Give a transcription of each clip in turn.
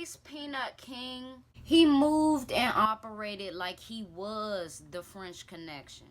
Maurice Peanut King, he moved and operated like he was the French Connection.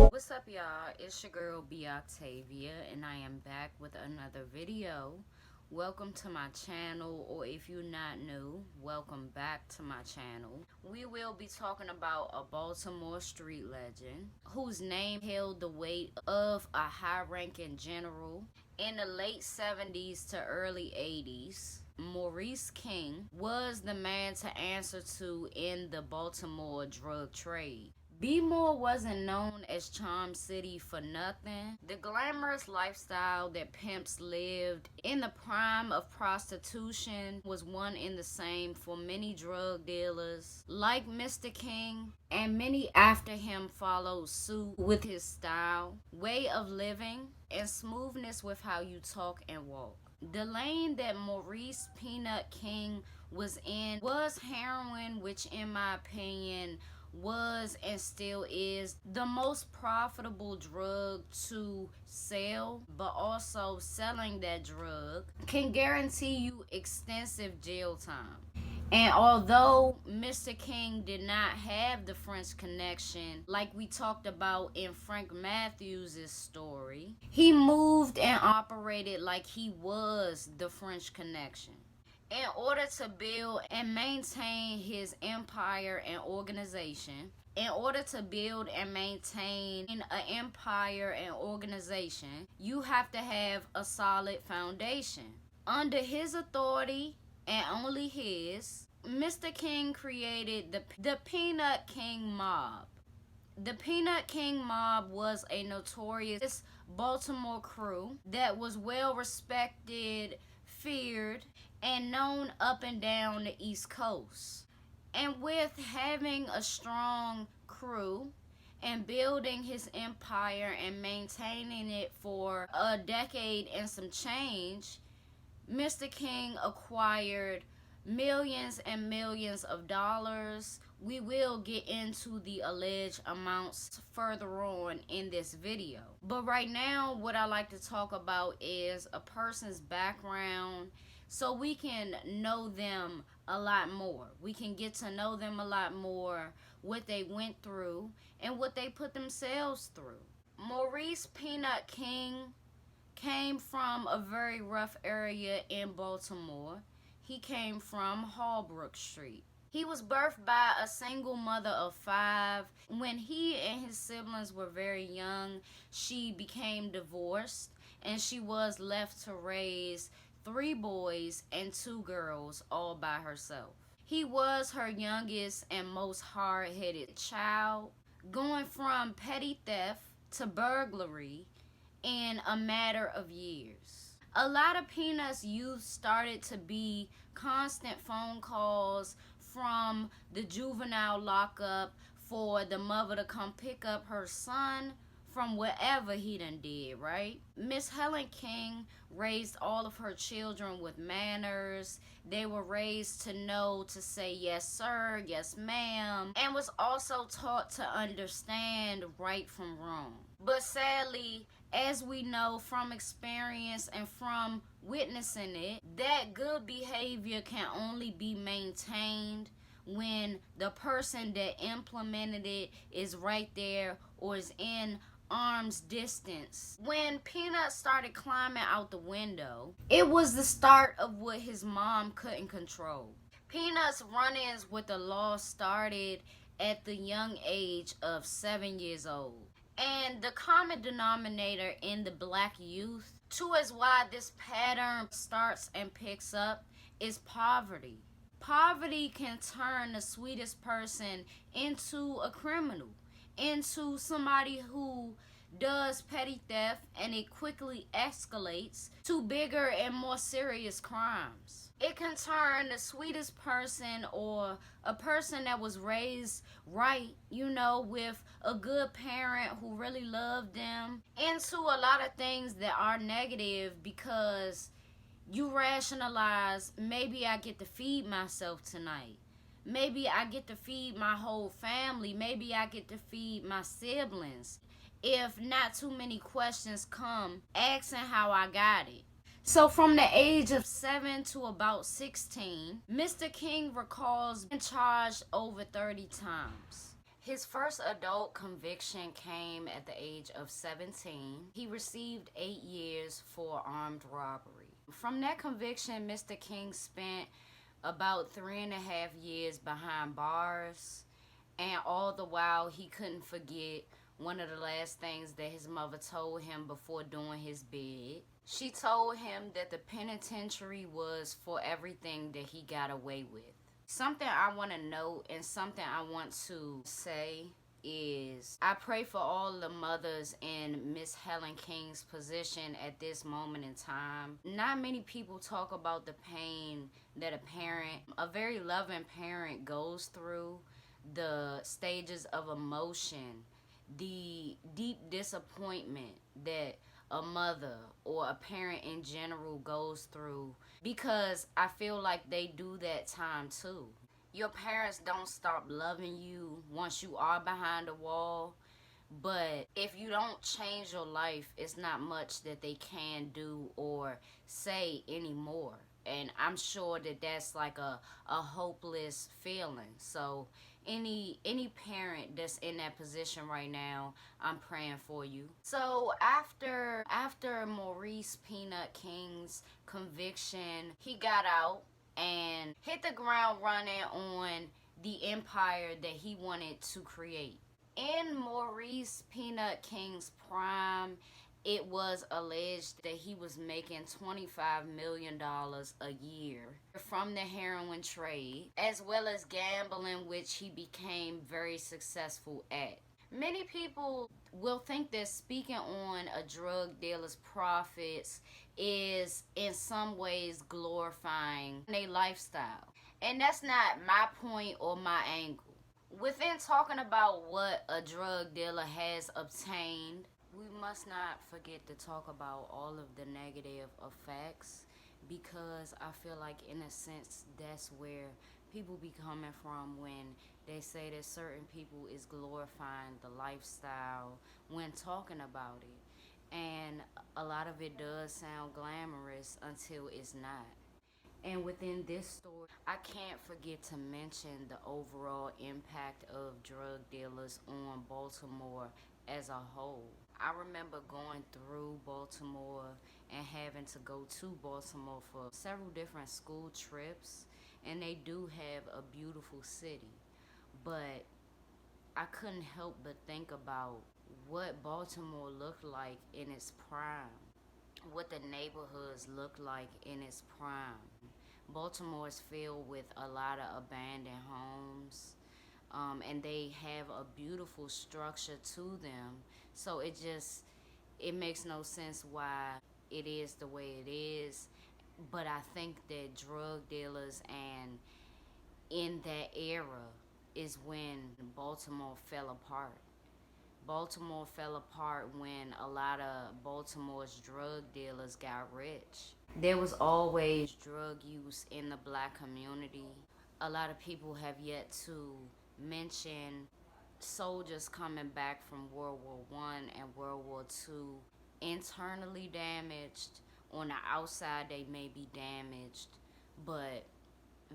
What's up, y'all? It's your girl B Octavia, and I am back with another video. Welcome to my channel, or if you're not new, welcome back to my channel. We will be talking about a Baltimore street legend whose name held the weight of a high-ranking general in the late 70s to early 80s. Maurice King was the man to answer to in the Baltimore drug trade. Baltimore wasn't known as Charm City for nothing. The glamorous lifestyle that pimps lived in the prime of prostitution was one and the same for many drug dealers like Mr. King, and many after him followed suit with his style, way of living, and smoothness with how you talk and walk. The lane that Maurice Peanut King was in was heroin, which in my opinion was and still is the most profitable drug to sell, but also selling that drug can guarantee you extensive jail time. And although Mr. King did not have the French Connection like we talked about in Frank Matthews' story, he moved and operated like he was the French Connection. In order to build and maintain his empire and organization, you have to have a solid foundation. Under his authority, and only his, Mr. King created the Peanut King Mob. The Peanut King Mob was a notorious Baltimore crew that was well respected, feared, and known up and down the East Coast. And with having a strong crew and building his empire and maintaining it for a decade and some change, Mr. King acquired millions and millions of dollars. We will get into the alleged amounts further on in this video. But right now, what I like to talk about is a person's background, so we can know them a lot more. We can get to know them a lot more, what they went through and what they put themselves through. Maurice Peanut King came from a very rough area in Baltimore. He came from Holbrook Street. He was birthed by a single mother of 5. When he and his siblings were very young, she became divorced and she was left to raise 3 boys and 2 girls all by herself. He was her youngest and most hard-headed child, going from petty theft to burglary in a matter of years. A lot of Peanut's youth started to be constant phone calls from the juvenile lockup for the mother to come pick up her son from wherever he done did, right? Miss Helen King raised all of her children with manners. They were raised to know to say yes sir, yes ma'am, and was also taught to understand right from wrong. But sadly, as we know from experience and from witnessing it, that good behavior can only be maintained when the person that implemented it is right there or is in arm's distance. When Peanut started climbing out the window, it was the start of what his mom couldn't control. Peanut's run-ins with the law started at the young age of 7 years old. And the common denominator in the black youth, too, is why this pattern starts and picks up, is poverty. Poverty can turn the sweetest person into a criminal, into somebody who does petty theft, and it quickly escalates to bigger and more serious crimes. It can turn the sweetest person or a person that was raised right, with a good parent who really loved them, into a lot of things that are negative because you rationalize, maybe I get to feed myself tonight. Maybe I get to feed my whole family. Maybe I get to feed my siblings. if not too many questions come asking how I got it. So from the age of 7 to about 16, Mr. King recalls being charged over 30 times. His first adult conviction came at the age of 17. He received 8 years for armed robbery. From that conviction, Mr. King spent about 3.5 years behind bars, and all the while he couldn't forget one of the last things that his mother told him before doing his bid. She told him that the penitentiary was for everything that he got away with. Something I want to note and something I want to say is I pray for all the mothers in Miss Helen King's position at this moment in time. Not many people talk about the pain that a very loving parent goes through, the stages of emotion, the deep disappointment that a mother or a parent in general goes through, because I feel like they do that time too. Your parents don't stop loving you once you are behind a wall, but if you don't change your life, it's not much that they can do or say anymore. And I'm sure that that's like a hopeless feeling. So any parent that's in that position right now, I'm praying for you. So after Maurice Peanut King's conviction, he got out and hit the ground running on the empire that he wanted to create. In Maurice Peanut King's prime, it was alleged that he was making $25 million a year from the heroin trade, as well as gambling, which he became very successful at. Many people will think that speaking on a drug dealer's profits is in some ways glorifying their lifestyle. And that's not my point or my angle. Within talking about what a drug dealer has obtained, we must not forget to talk about all of the negative effects, because I feel like in a sense that's where people be coming from when they say that certain people is glorifying the lifestyle when talking about it. And a lot of it does sound glamorous until it's not. And within this story, I can't forget to mention the overall impact of drug dealers on Baltimore as a whole. I remember going through Baltimore and having to go to Baltimore for several different school trips, and they do have a beautiful city. But I couldn't help but think about what Baltimore looked like in its prime, what the neighborhoods look like in its prime. Baltimore is filled with a lot of abandoned homes, and they have a beautiful structure to them. So it makes no sense why it is the way it is. But I think that drug dealers and in that era is when Baltimore fell apart. Baltimore fell apart when a lot of Baltimore's drug dealers got rich. There was always drug use in the black community. A lot of people have yet to mention soldiers coming back from World War One and World War Two, internally damaged. On the outside, they may be damaged, but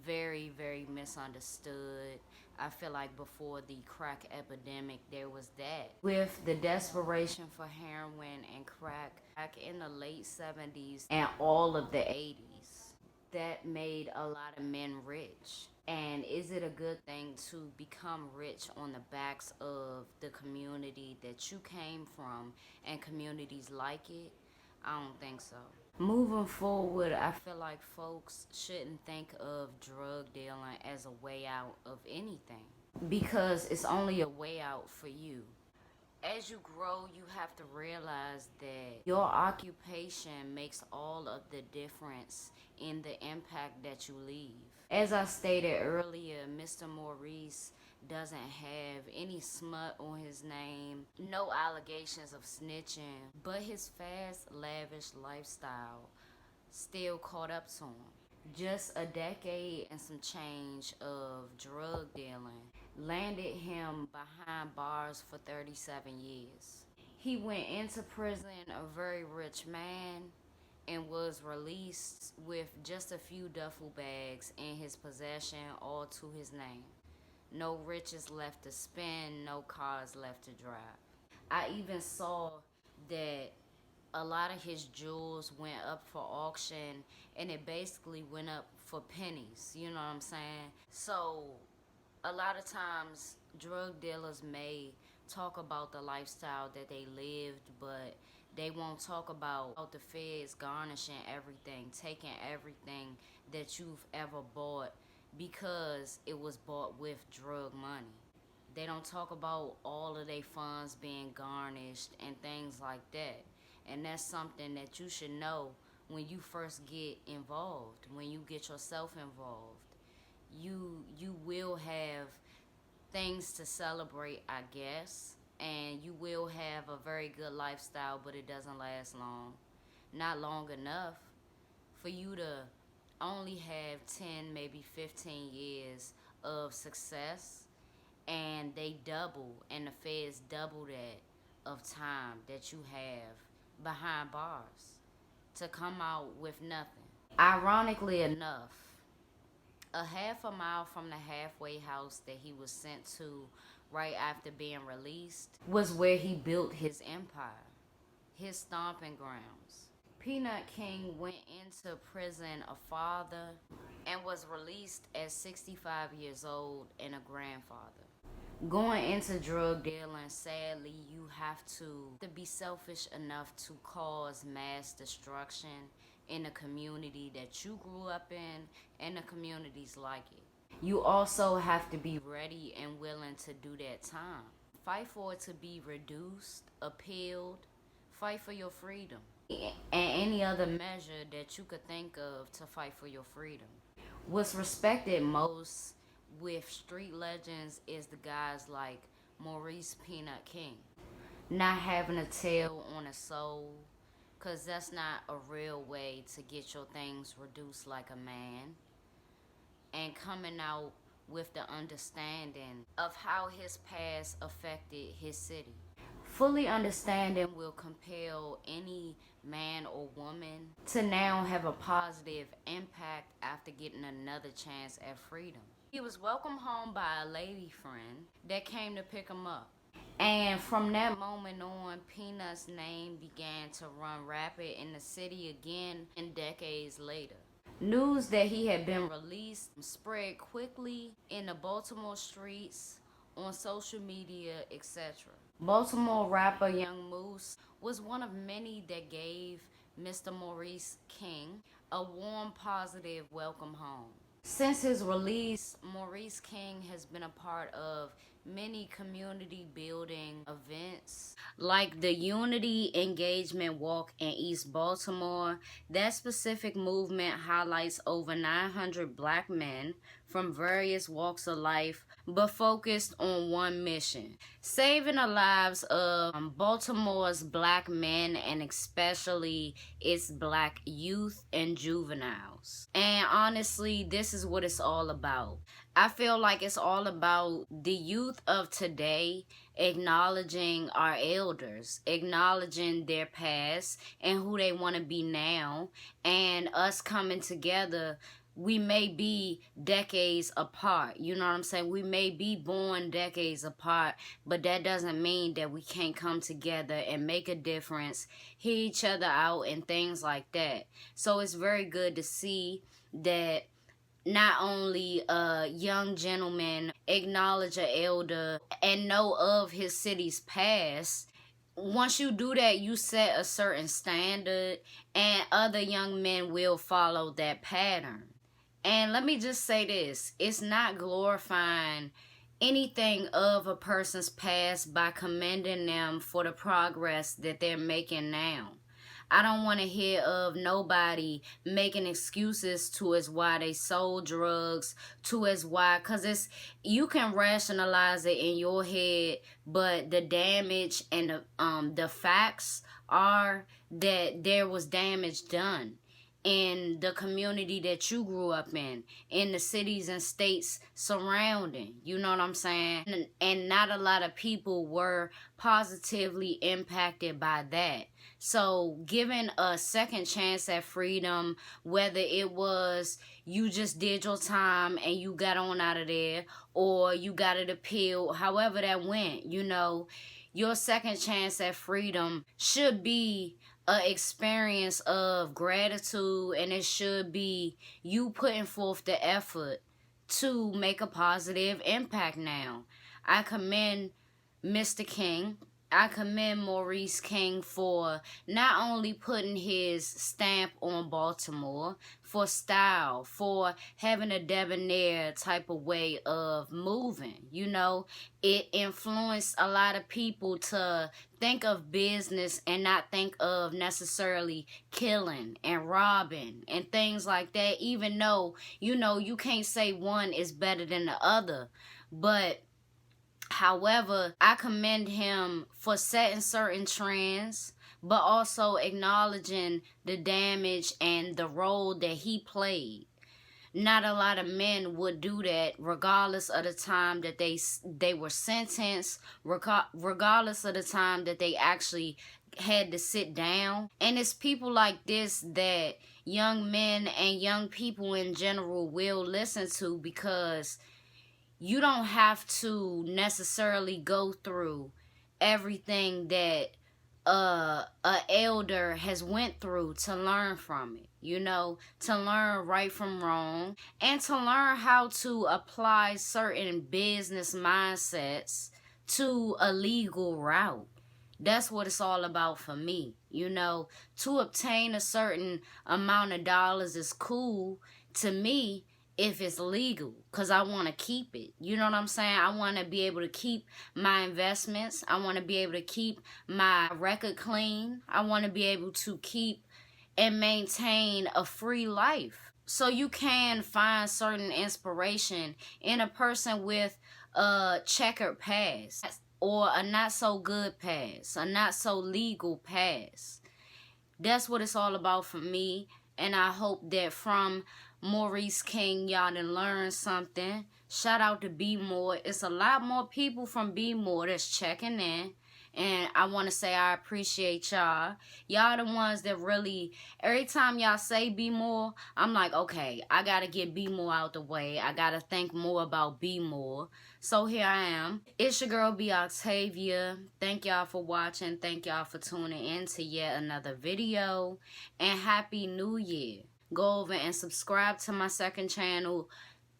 very, very misunderstood. I feel like before the crack epidemic, there was that. With the desperation for heroin and crack back in the late 70s and all of the 80s, that made a lot of men rich. And is it a good thing to become rich on the backs of the community that you came from and communities like it? I don't think so. Moving forward, I feel like folks shouldn't think of drug dealing as a way out of anything, because it's only a way out for you. As you grow, you have to realize that your occupation makes all of the difference in the impact that you leave. As I stated earlier, Mr. Maurice doesn't have any smut on his name, no allegations of snitching, but his fast, lavish lifestyle still caught up to him. Just a decade and some change of drug dealing landed him behind bars for 37 years. He went into prison a very rich man and was released with just a few duffel bags in his possession, all to his name. No riches left to spend, no cars left to drive. I even saw that a lot of his jewels went up for auction, and it basically went up for pennies. You know what I'm saying? So a lot of times drug dealers may talk about the lifestyle that they lived, but they won't talk about the feds garnishing everything, taking everything that you've ever bought because it was bought with drug money. They don't talk about all of their funds being garnished and things like that. And that's something that you should know when you first get involved, when you get yourself involved. You will have things to celebrate, I guess, and you will have a very good lifestyle, but it doesn't last long. Not long enough for you to only have 10, maybe 15 years of success, and they double, and the feds double that of time that you have behind bars to come out with nothing. Ironically enough, a half a mile from the halfway house that he was sent to right after being released was where he built his empire, his stomping grounds. Peanut King went into prison a father and was released at 65 years old and a grandfather. Going into drug dealing, sadly, you have to be selfish enough to cause mass destruction in the community that you grew up in and the communities like it. You also have to be ready and willing to do that time. Fight for it to be reduced, appealed, fight for your freedom, and any other measure that you could think of to fight for your freedom. What's respected most with street legends is the guys like Maurice Peanut King. Not having a tail on a soul, because that's not a real way to get your things reduced like a man. And coming out with the understanding of how his past affected his city. Fully understanding will compel any man or woman to now have a positive impact after getting another chance at freedom. He was welcomed home by a lady friend that came to pick him up. And from that moment on, Peanut's name began to run rapid in the city again and decades later. News that he had been released spread quickly in the Baltimore streets, on social media, etc. Baltimore rapper Young Moose was one of many that gave Mr. Maurice King a warm, positive welcome home. Since his release, Maurice King has been a part of many community building events like the Unity Engagement Walk in East Baltimore. That specific movement highlights over 900 black men from various walks of life, but focused on one mission: saving the lives of Baltimore's black men, and especially its black youth and juveniles. And honestly, this is what it's all about. I feel like it's all about the youth of today acknowledging our elders, acknowledging their past and who they want to be now, and us coming together. We may be decades apart, you know what I'm saying? We may be born decades apart, but that doesn't mean that we can't come together and make a difference, hear each other out, and things like that. So it's very good to see that not only a young gentleman acknowledge an elder and know of his city's past. Once you do that, you set a certain standard, and other young men will follow that pattern. And let me just say this, it's not glorifying anything of a person's past by commending them for the progress that they're making now. I don't want to hear of nobody making excuses to as why they sold drugs, to as why, because you can rationalize it in your head, but the damage and the facts are that there was damage done. in the community that you grew up in the cities and states surrounding. You know what I'm saying? And not a lot of people were positively impacted by that. So giving a second chance at freedom, whether it was you just did your time and you got on out of there, or you got it appealed, however that went, you know, your second chance at freedom should be a experience of gratitude, and it should be you putting forth the effort to make a positive impact. Now, I commend Mr. King. I commend Maurice King for not only putting his stamp on Baltimore, for style, for having a debonair type of way of moving. You know, it influenced a lot of people to think of business and not think of necessarily killing and robbing and things like that, even though, you know, you can't say one is better than the other. But however, I commend him for setting certain trends, but also acknowledging the damage and the role that he played. Not a lot of men would do that, regardless of the time that they were sentenced, regardless of the time that they actually had to sit down. And it's people like this that young men and young people in general will listen to, because you don't have to necessarily go through everything that a elder has went through to learn from it. You know, to learn right from wrong, and to learn how to apply certain business mindsets to a legal route. That's what it's all about for me. You know, to obtain a certain amount of dollars is cool to me if it's legal, because I want to keep it. You know what I'm saying? I want to be able to keep my investments. I want to be able to keep my record clean. I want to be able to keep and maintain a free life. So you can find certain inspiration in a person with a checkered past, or a not so good past, a not so legal past. That's what it's all about for me. And I hope that from Maurice King, y'all done learned something. Shout out to Be More. It's a lot more people from Be More that's checking in. And I want to say I appreciate y'all. Y'all the ones that really, every time y'all say Be More, I'm like, okay, I got to get Be More out the way. I got to think more about Be More. So here I am. It's your girl, B. Octavia. Thank y'all for watching. Thank y'all for tuning in to yet another video. And Happy New Year. Go over and subscribe to my second channel.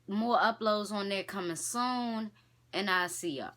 More uploads on there coming soon. And I'll see y'all.